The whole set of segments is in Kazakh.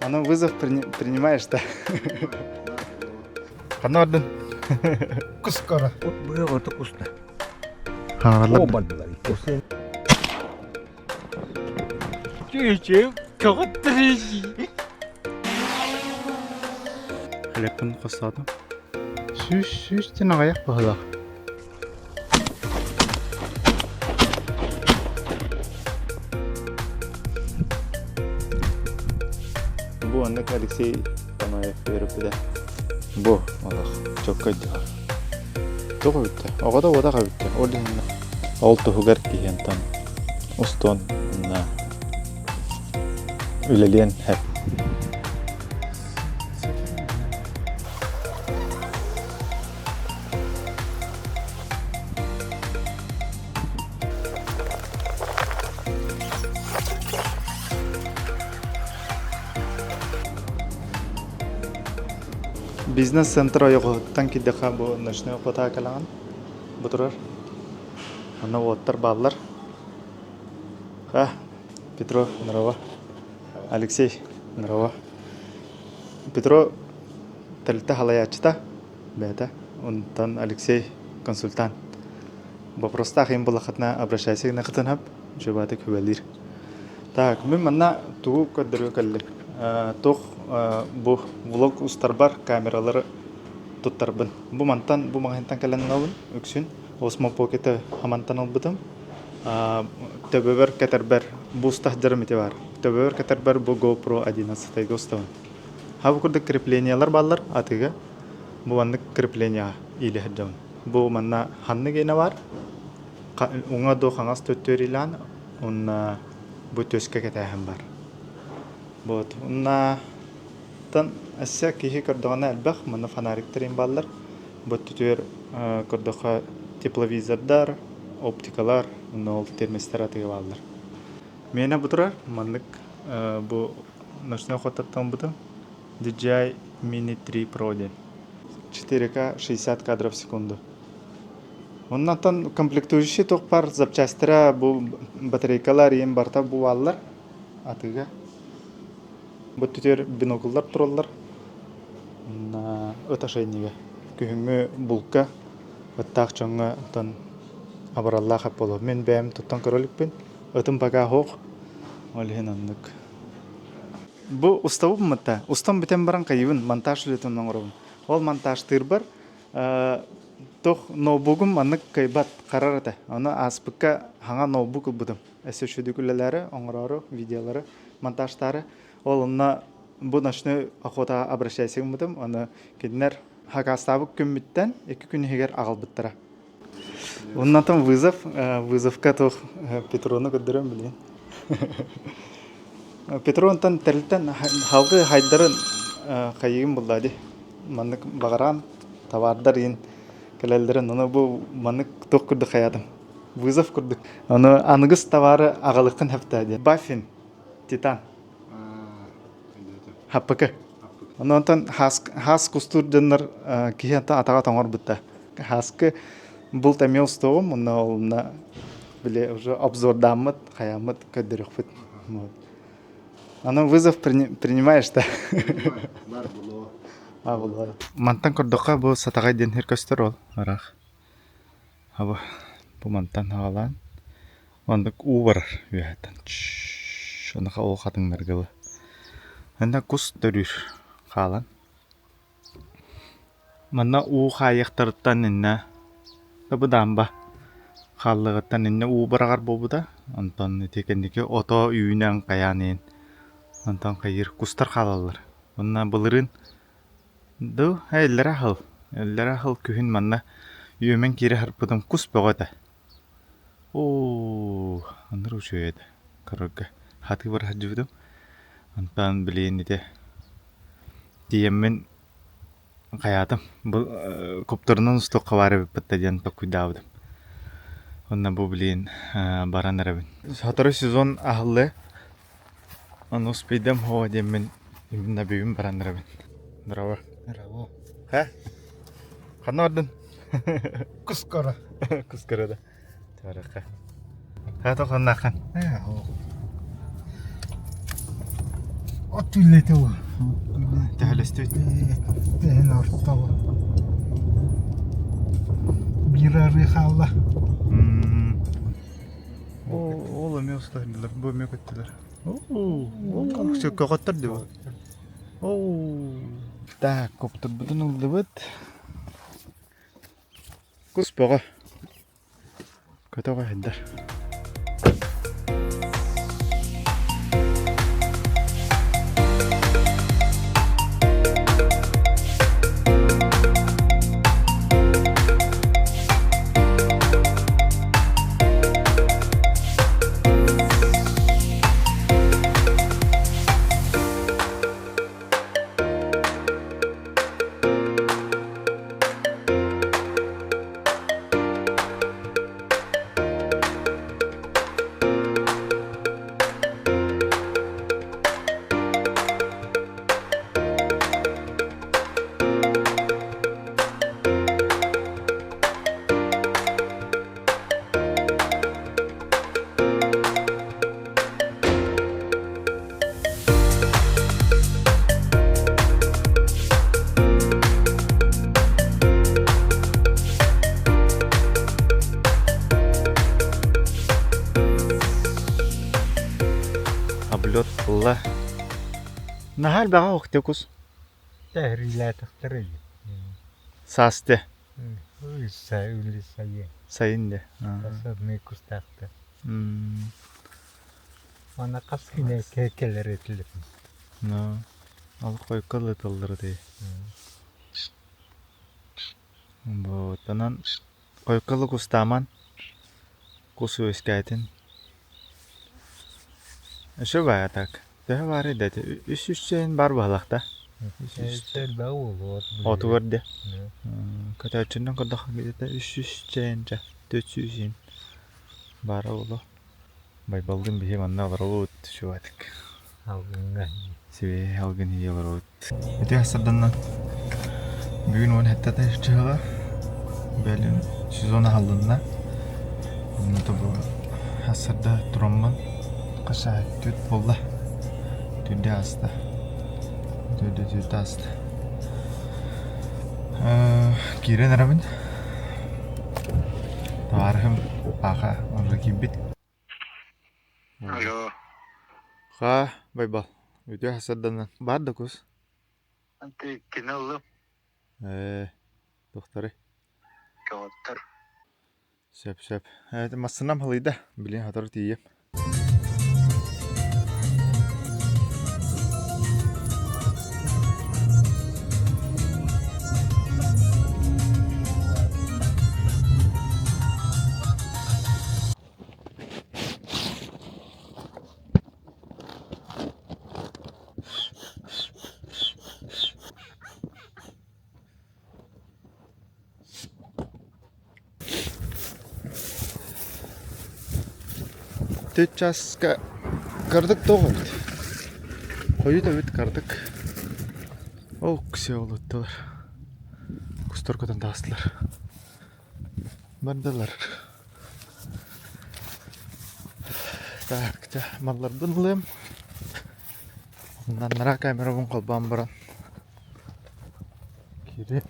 Оно вызов принимаешь, да? Қана ордын? Кускара. Вот было это вкусно. Хаңғалар. Вкусно. Чуючим, кого трежи. Хлебін қосады. Сүйістен ағаяқ бағылақ. Bu anlık Alexey Panayev verip de. Bu Allah çok kötü. Çok kötü. O kadar oda kötü. O da altı hugar ki yantan. Uston na üleliyen hep. Бизнес центр ойоғыттан кидеқа бұл нөшіне қота калаған бұтырар. Ана оттар баллар. Петро, здорово. Алексей, здорово. Петро тәлітті халаячыта бәді. Онтан Алексей консультант. Вопроста қиын бұлақытына обращайся на қытын хап, жөбаты көбелер. Так, мен манна туғы көддірі кәлі. Тоқ бұл влог ұстар бар камералары тұттарбын. Бұл мантан, бұл мағынтан кәлінің алын, өксін. Осма покеті хамантан албыдым. Төбөбір кәтәрбір бұл ұстахдырым еті бар. Төбөбір кәтәрбір бұл GoPro 11 тайғы ұстауын. Хабы күрді креплениялар балар атыға. Бұл анны крепления илі хәддауын. Бұл манна ханны гейна бар. Оңа до қаңас төттөр илан, онна бұл төске кәтәйім бар. Вот, онна тан әссе кейі көрдіғана әлбәқ, мұны фонариктерін балар. Бұл төттөр көрдіға тепловизордар, оптикалар, оны ол термостар атыға балар. Мені бұтырар, мұндық бұл нөшіне қоттаттан бұдым. DJI Mini 3 Pro ден. 4К 60 кадров в секунду. Оннан комплектующий тоқ бар запчастыра бұл батарейкалар ең барта бұл алылар атыға. Бұл түтер биноклар тұралар. Өт ашайнеге. Күйіңі бұлқа өттақ жоңға абаралла қап болу. Мен бәйім тұттан көрілікпен. Өтім баға хоқ. Олген ондық. Бұл ұставы бұмытта. Ұстан бітен баран қайыбын монтаж үлетімнің ұрығын. Ол монтаж тыр бар. Тоқ ноутбугым анық кайбат қарар әті. Оны аспыққа хаңа ноутбук бұдым. Әсі шүдікілелері, оңырары, видеолары, монтажтары. Ол онына бұл нөшіні ақота обращайсығым бұдым. Оны кедінер хақастабы күмміттен 2 күн егер ағыл бұттыра. Онынан там вызовқа тоқ Петроны көддірім білейін. Петронтан тәрілтен халғы хайдарын қайығым бұлдады. Манық бағаран, тавардар ең кәлелдерін. Оны бұл манық тоқ күрді қаядым. Вызов күрдік. Оны анығыз тавары ағалықын әптәді. Баффин, Титан. Хаппықы. Оны онтан хас күстур жынлар кейінті атаға тоңыр бұтта. Хаскы бұл тәме ұстауым. Оны біле обзордамыд, қаямыд көддірік бұд. Оно вызов принимаешь, да? Было. Мантан көрдіққа бұл сатағай денхер көстер ол. Арақ. Бұл мантан ағалан. Ондық у бар үйәттен. Ондыға ол қатыңдар ғылы. Онда құс түрір қалан. Мана у қайықтырыттан інна. Бұдан ба. Қалығыттан інна у барағар бұл бұда. Онтан етекендеке ото үйінен қаянен. Онтан қайыр құстар қалалар. Онна бұлырын. Ду, әлләр ахыл күхін манна үйемен кері харпыдым құс бұғады. Аныр ұшы еді. Көрігі хаты бар хаджывдым. Онтан білейін еді. Дейеммен қаядым. Бұл көптірінің ұсты қавары біпітті ден тоқ күйдавдым. Онна бұл білейін баран әрабін. Сатыры сезон ахылы. Оны ұспейдім хоға дейммен нәбейім баран әрабін. Здорово. Здорово. Қаны ордын? Кускара. Кускара да. Тараққа. Тоқын наққан. От үлээтэй үү. Тэхэлэстүйт. Тэн ортоо. Бирары хаалла. Ол эме устайлар, бу эме көттүлөр. Сөк көгөттөр деп. Так, коптур бүтүн улдубут. Кус бага. Көтөгө хендер. Облет была. Нахаль бага октекус. Тәһрилә тәхтәрәй. Састе. Ой, сәүле сәйе. Сайынде. Асадны кустакта. Ана каскине кекелер этилеп. No. Ал койкалы тылдырды. Вот, анан койкалы кустаман. Кусу эскайтин. Эше бая так. Тәһә бар иде. Үс-үсчен бар балакта. Сәл баул. Оту көрдө. Катачындан кодох гидете үс-үсченче. 400 бара боло. Байбалдын бихи манна барот шуатык. Алгынга. Себе алгын хие барот. Өтө хасарданнан. Бүгүн он хаттата чыга. Белин сезона халдында. Мунда бу хасарда турамман. Каша түт болду. Түдө аста. Түт аста. Кирен арабын. Тархым аха уже кибит. Алло. Ха, байбал. Өтө хасарданнан. Бар да кус. Анты киналлы Доктары. каваттар. Шеп. Это массанам халыйда. Билин хатар тиеп. Течаска кырдык тогул. Кою да бит кырдык. О, ксе болуттулар. Кусторкодан тастылар. Бардылар. Так, маллар бунлым. Нара камера бун колбан баран. Кире.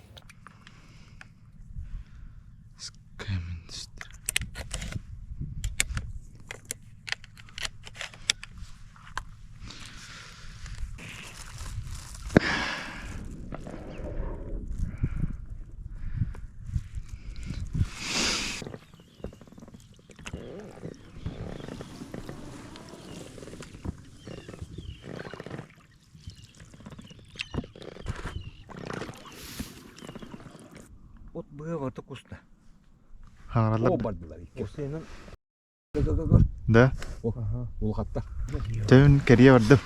От было вкусно. Хаңаралар. бардылар. Осенин Да. ул хатта. Төн керие бардым.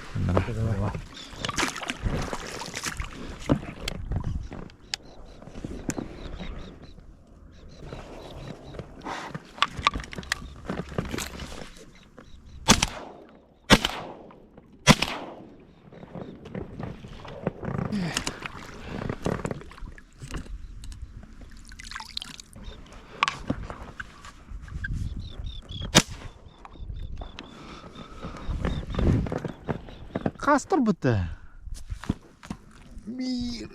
Kastır bıttı. Bir.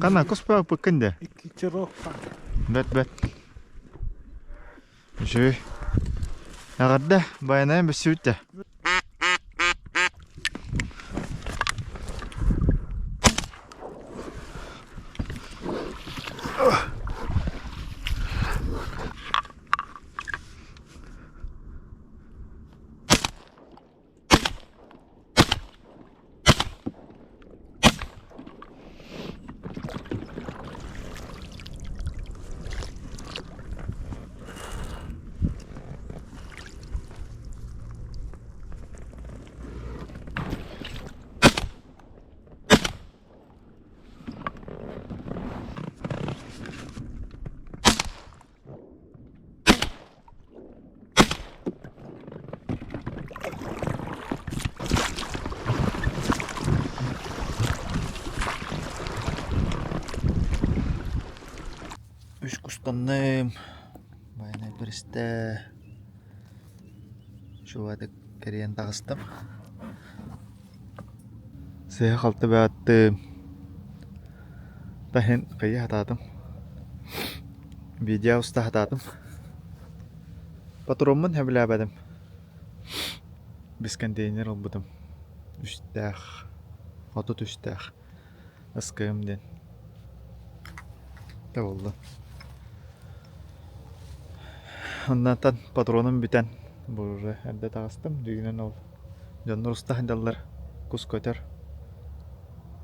Kana kuspa pıkkındı. İki ruh. Bet. Şu. Ağırda bayanayım bir sütte. Üç kustanım. Bayanay bir işte. Şu adı keriyen tağыстım. Saya kaltı ve attım. Ben kıyı hatadım. Video usta hatadım. Patronmun heblebedim. Biz konteyner olmadım. Üstah. Otut üstah. Iskığımden. Da oldu. Ondan patronum biten. Buraya elde tağыстım. Düğünen ol. Canlar usta handalar. Kus köter.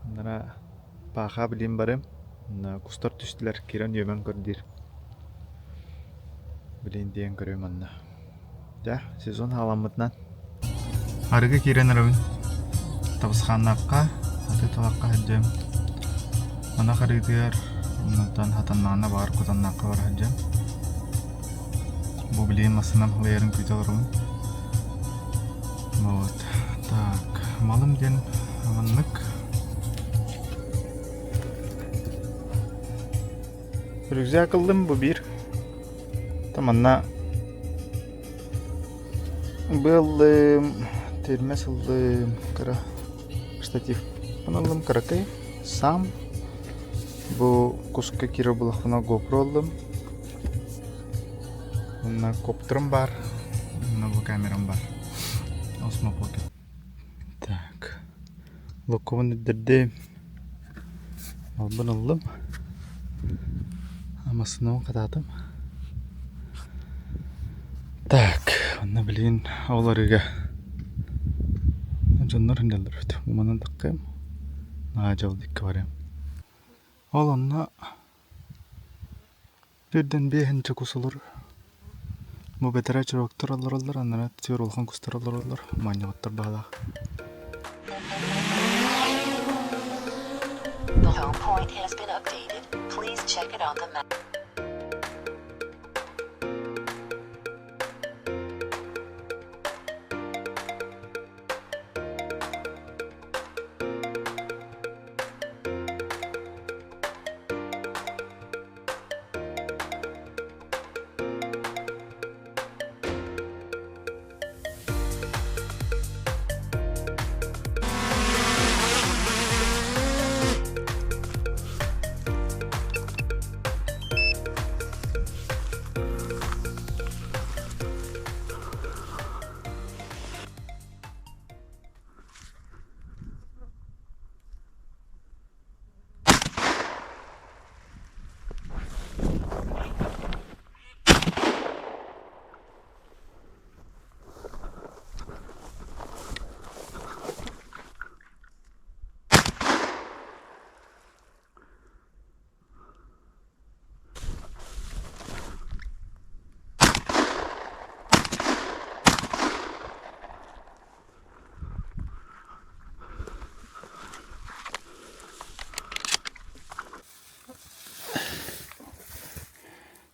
Onlara paha bileyim barım. Kustar düştüler. Kiran yömen gördür. Bileyim diyen görüyorum anna. Ya sezon halamıtnan. Harga kiran arabın. Tabıskanlakka. Hati talakka hajjam. Ana karidiyar. Ondan hatanlarına bağır kutanlakka var hajjam. Bu bileyim aslında hılayarın kötü arabın. Вот. Так. Malım den amanlık. Rüzgar kıldım bu bir. Tamanna Belum terme sıldım kara statif. Panalım karakay sam. Bu kuska kira bulakına GoPro aldım. Bununla kopterim var. Bununla bu kameram var. Osmo Pocket. Так. Lokovan edildi. Alban aldım. Ama sınavı katadım. Так. Onu bilin avlarıga. Canlar hindeler. Bu bana dakikayım. Ağacalı dikkat var ya. Olanla birden bir hence kusulur. Bu betere çoroktur alır. Anlara tüyor olkan kustur alır. Manyavatlar bağla. The home point has been updated. Please check it on the map.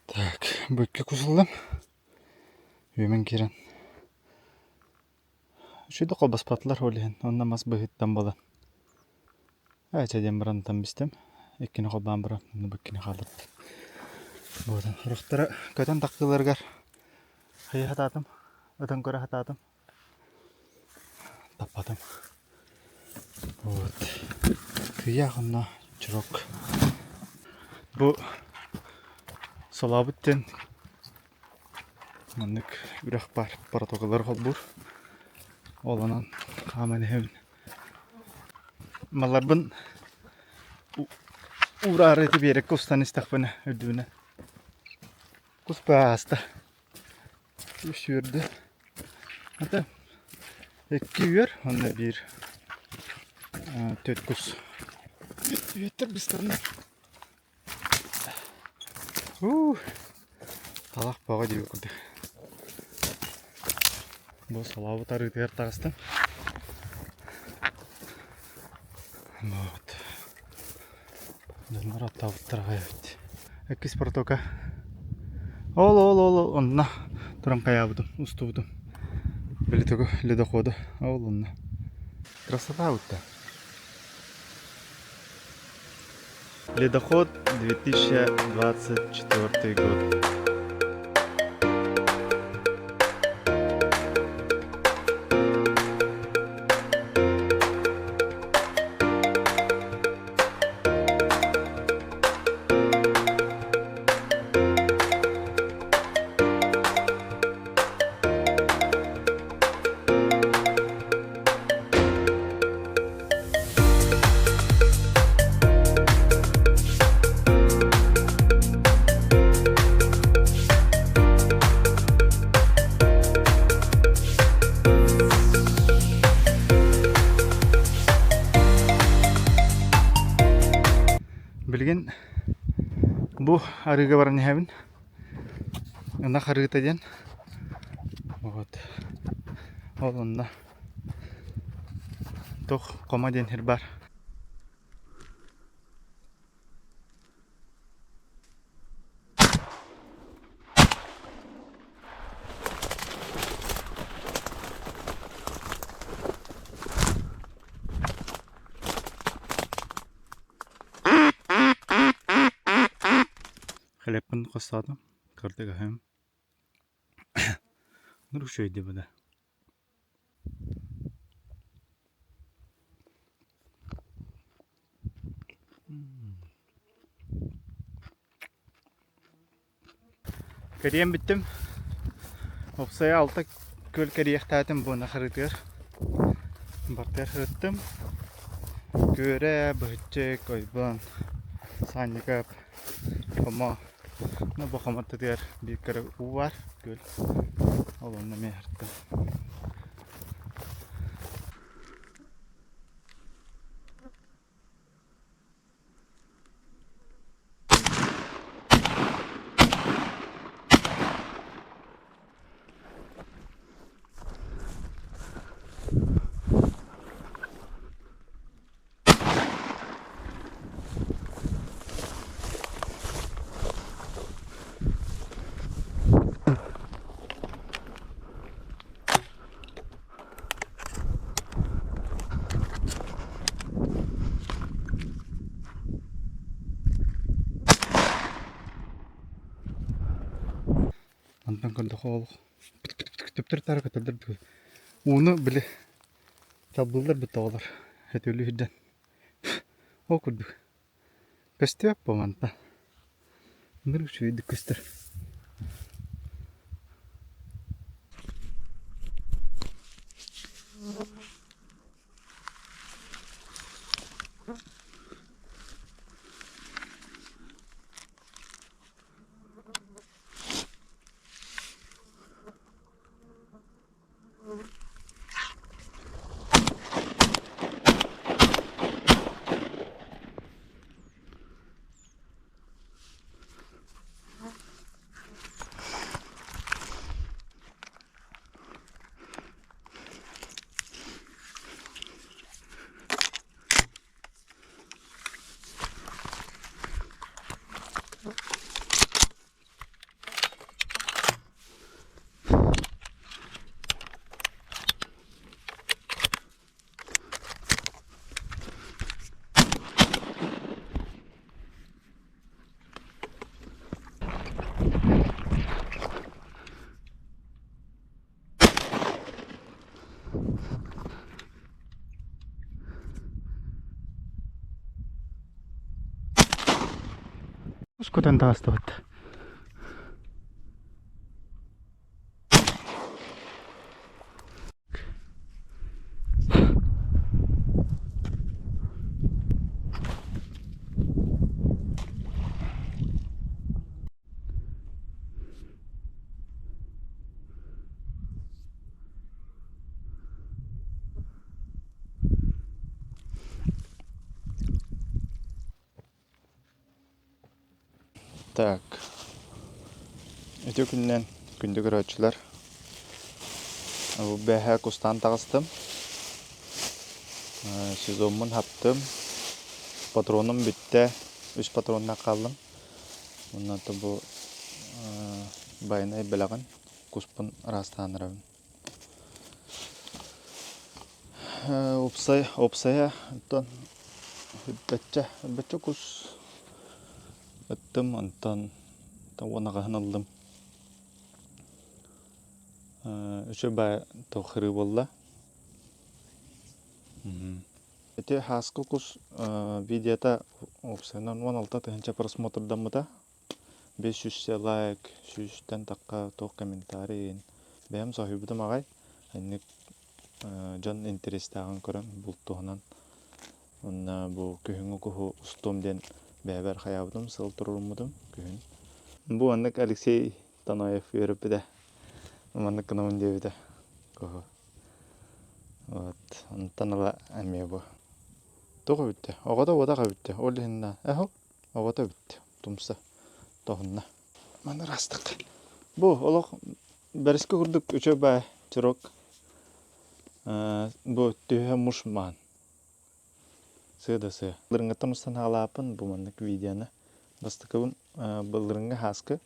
Так, бөкке кусылдым. Үймен керен. Шүйді қолбас патылар олейін. Онна мас бұхыттан болан. Әчәден бұран тамбистем. Еккені қолбан бұран. Оны бөккені қалып. Бұдан ұрықтары көтен таққыларғар. Хайы хататым. Öten köre hatadım. Tapadım. Вот. Kıyağına çok. Bu solabıtten manlık ürek var. Protokollar olbur. Olanan kamen hevin. Malarbın uğrareti bir yere kustan istakbına ödüğüne. Kuspa hasta. Üşürdü. Hatta iki yür. Onda bir töt kus. Yeter biz tanı. Talak bağa diyor kurdu. Bu salabı tarık diğer tağıstan. Вот. Жандар атабыттарға ебет. Эккис протока. Ол. Онна. Туран каябыдым, устубыдым. Билетігі ледоходы. Ол онна. Красота өтті. Ледоход 2024 год. Bilgin bu arıga varan hevin. Onda arıga diyen. Вот. Ол onda. Toh koma diyen her bar. Хлебін қостадым. Кырдыға hem. Нұр шөйді бұда. Кәрем біттім. Опсая алты көл кәрек тәтім бұны қырытыр. Бартер қырыттым. Көре бұғытчек ойбан. Санникап. Кома. Bu kamatı diğer bir kere u var göl. Olanla mehirtti. Antan kırdı kol. Tüptür tarık atılır. Onu bile tablolar bitalar. Hetölü hidden. O kurdu. Kastı yap bu manta. Bunları şöyle kıstır. Ускутан таастабат. Так. Өтө күннен күндү көрөчүлөр. Бу бэхэ кустан тагыстым. Сезонмун хаптым. Патроным битте. 3 патронна калдым. Ондан да бу байнай белаган куспун растанырабын. Опсая тон бетче кус ыттым антан таванага хыналдым. Üçe bay tohırı bolla. Эти хаскы кус видеота опсайнан 16 тыгынча просмотрдамыта 500 лайк, 100-тен такка тох комментарий. Бәм сахибытым агай. Анник жан интерестаган көрөн бултугунан. Онна бу көһүнгө куху устум ден бәбәр хаябытым сыл турурмудум көһүн. Бу анник Алексей Танаев өрөпүдө. Маннык кынамын дебиде. Куху. Вот, онтан ала әме бу. Тоғы бітті. Оғада одаға бітті. Олығынна. Әхо, оғада бітті. Тумса. Тоғынна. Маны растық. Бу, олық бәріскі күрдік үші бәй чырок. Бу түйе мұш маан. Сыда. Лырыңғаттан ұстан алапын бұл мандық видеоны. Бастықы бұл лырыңғы хаскы.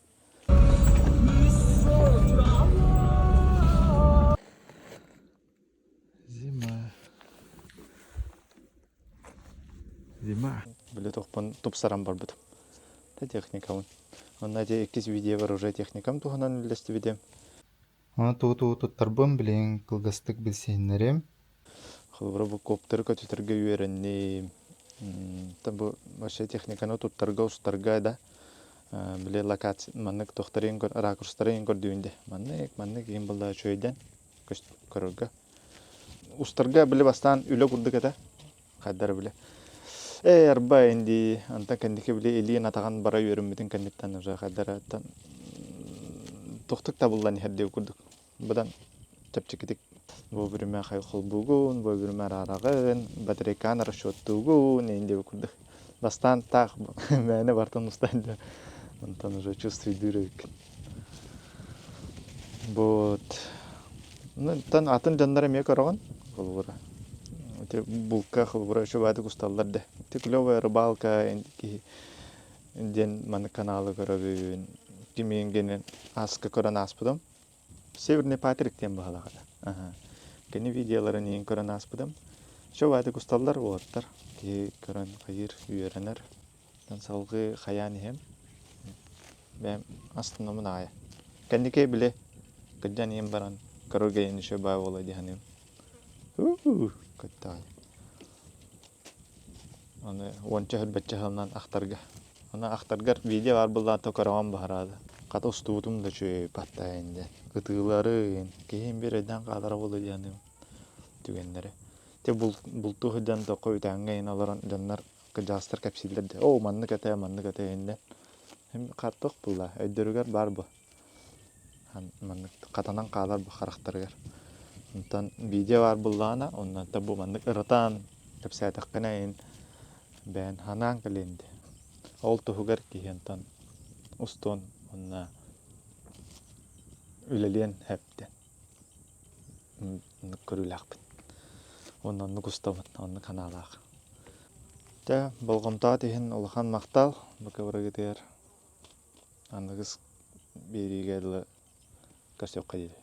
Зима. Біле тоқпан тупсарам бар бұдым. Та техникамын. Онна де 2 видео бар уже техникам туғанан үлесті видео. Ана туттарбым білең қылғастық білсейінлерем. Қылбыра бұл коптары көтетірге үйерінне. Та бұл башы техниканы туттарға ұстарға да. Біле локация, маннык тоқтарын көр, ракурстарын көрдуінде. Маннык ең бұлда чөйден көрірге. Ұстарға біле бастан үлі күрдік әді. Қайдары біле. Арба инди антан кандике биле элиен атаган бара үйрөнмөтүн кандиттан уже кайдараттан токтук табылдан херде күрдүк. Будан чапчыкитик бу бириме кайкыл бугун, бу бириме арагын, батарейкан расчёттугун энди күрдүк. Бастан так мене бартан устан. Антан уже чувствую дырык. Вот. Ну, тан атын жандар эме көргөн. Булбура. Булка хылбыра еще бады кусталлар да. Клевая рыбалка, ден маны каналы көрөбүн. Кименгенен аска көрөн аспыдым. Северный Патриктен багалагада. Кени видеоларын эң көрөн аспыдым. Еще бады кусталлар болоттар. Ки көрөн кайыр үйөрөнөр. Тан салгы хаян хем. Бем астынамын ая. Кендике биле кыджан эм баран көрөгө еще бай боло диханем. Кыттай. Аны онча баччаһынан ахтарга. Ана ахтаргар видео бар булла токараган баһарады. Ката устуутум да чөй паттайынды. Кытылары кийин береден калара болду дияны. Түгендери. Те булту хыдан да койтаңга аларан жаннар кыжастар капсилдерди. О, манны ката энде. Hem каттык булла. Өйдөргөр бар бу. Манны катанан калар бу характаргар. Онтан видео бар буллана, оннан да бу маннык ырытан капсайтакканайын бән ханан календе. Ол тугар киентан устон онна үлелен хәптен. Көрүләкпин. Оннан нугустабын, онны каналак. Та болгонта тиһин улахан мактал, бакабырга тер. Андыгыз беригеле кастык кайды.